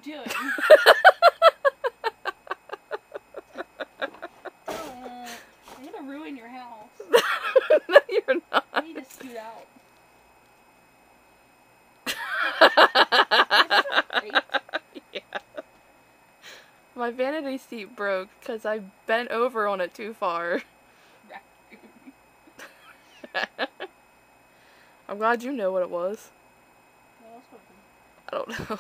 doing? I'm gonna ruin your house. No, you're not. I need to scoot out. Yeah. My vanity seat broke because I bent over on it too far. I'm glad you know what it was. What else would it be? I don't know.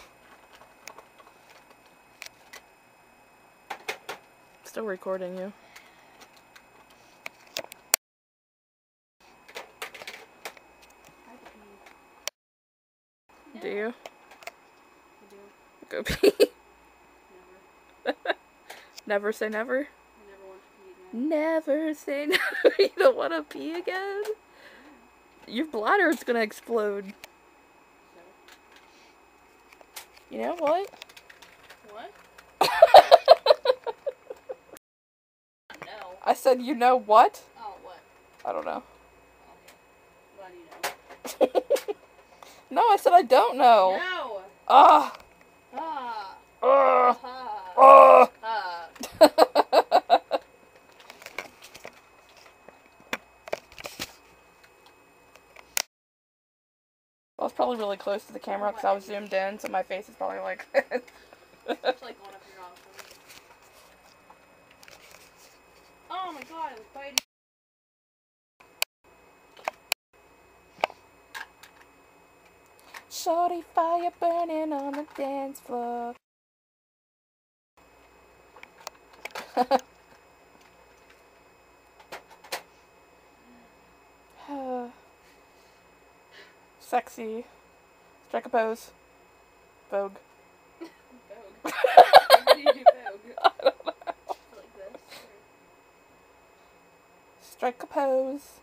Still recording you. I Do you? I do. Go pee. Never. Never say never. I never want to pee again. Never say never. You don't want to pee again? Your bladder's gonna explode. So? You know what? What? No. I said, you know what? Oh, what? I don't know. Okay. Glad you know. No, I said I don't know. No! Ah. Ah. Ah. Ah. Ah. Ah. I was probably really close to the camera because I was zoomed in, so my face is probably like this. It's like going up your nostrils. Oh my god, it was biting. Shorty fire burning on the dance floor. Sexy. Strike a pose. Vogue. Vogue. How do you do Vogue? I don't know. Like this? Strike a pose.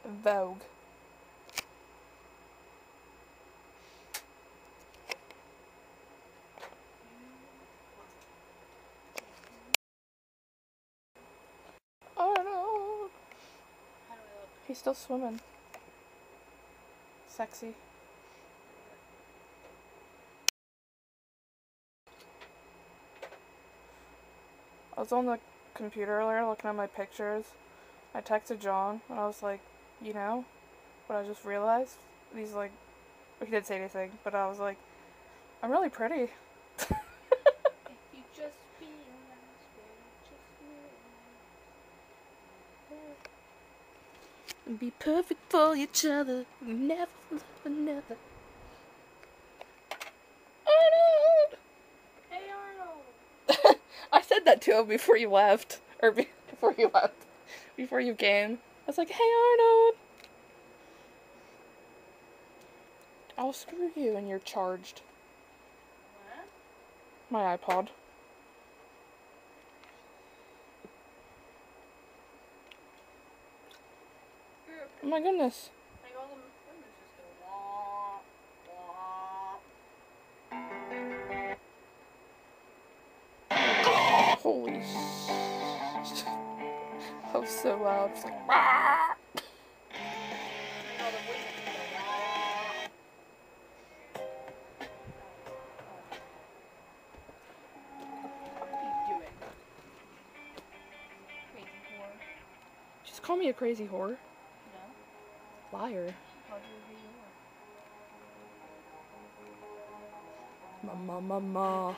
Vogue. Oh no. How do I look? He's still swimming. Sexy. I was on the computer earlier looking at my pictures. I texted John and I was like, you know what I just realized? And he's like, he didn't say anything, but I was like, I'm really pretty. If you just realize And be perfect for each other. Never love another. Arnold! Hey Arnold! I said that to him before you left. Or before you left. Before you came. I was like, hey Arnold! I'll screw you and you're charged. What? My iPod. Oh my goodness. Like all the windows just go wah, wah. Holy sh... That was so loud. It's like, "Rah!" Like all the windows just go wah. What are you doing? Crazy whore. Just call me a crazy whore. No? Liar. Called you a crazy whore. Ma.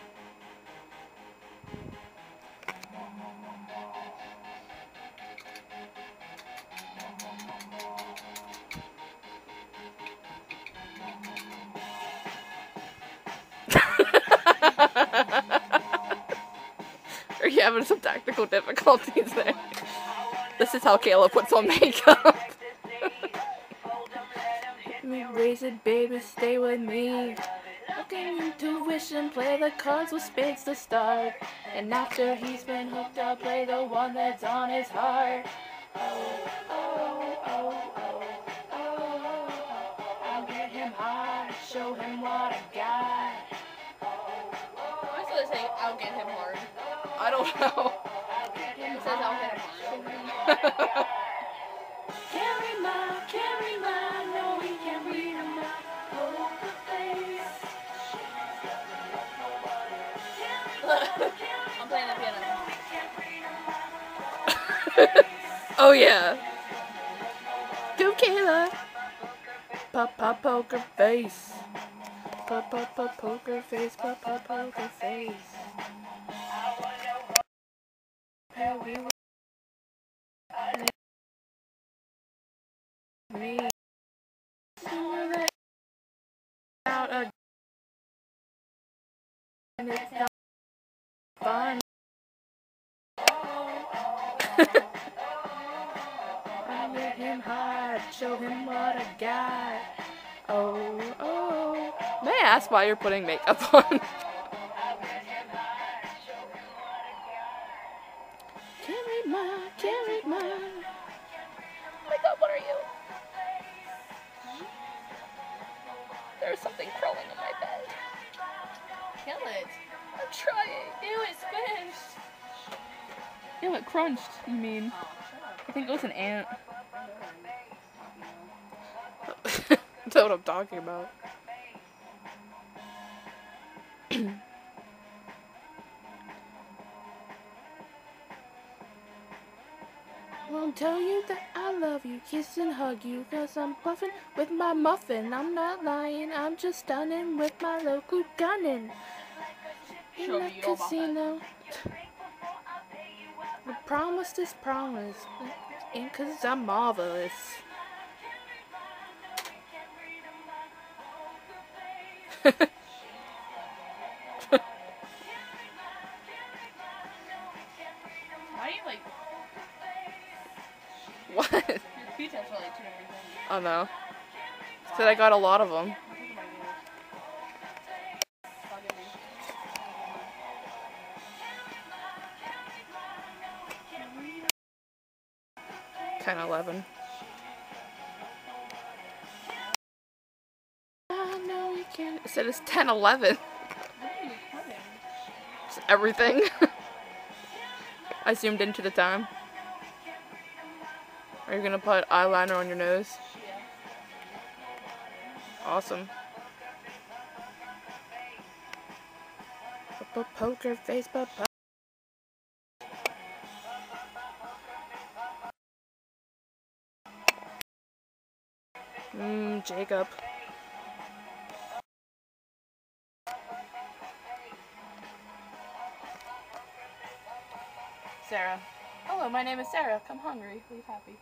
Are you having some technical difficulties there? This is how Kayla puts on makeup. Raise it, baby, stay with me. Looking intuition, play the cards with spades to start. And after he's been hooked, I'll play the one that's on his heart. I'll get him hard, show him what I got. Why is it saying I'll get him hard? I don't know. It says I'll get him hard. Carry my, no, we can't read my poker face. I'm playing the piano. Oh yeah. Go Kayla. Pop pop poker face. Pop pop pop poker face. Pop pop poker face. Me. Out again. It's not fun. I let him hide. Show him what I got. Oh, oh. May I ask why you're putting makeup on? Can't read mine, can't read mine. Oh my god, what are you? There's something crawling on my bed. Kill it. I'm trying. Ew, it squished. Ew, it crunched, you mean. I think it was an ant. That's what I'm talking about. Won't tell you that I love you, kiss and hug you, cause I'm puffin' with my muffin. I'm not lying, I'm just stunning with my local gunnin'. In Show the me your casino. I promise this promise, and cause I'm marvelous. Why are you like... What? Your speech has like 2 different things. Oh no. Said I got a lot of them. Fucking me. 10-11. I know you can. It said it's 10-11. What are you recording? It's everything. I zoomed into the time. Are you gonna put eyeliner on your nose? Yeah. Awesome. Poker face, Jacob. Sarah. Hello, my name is Sarah. Come hungry, leave happy.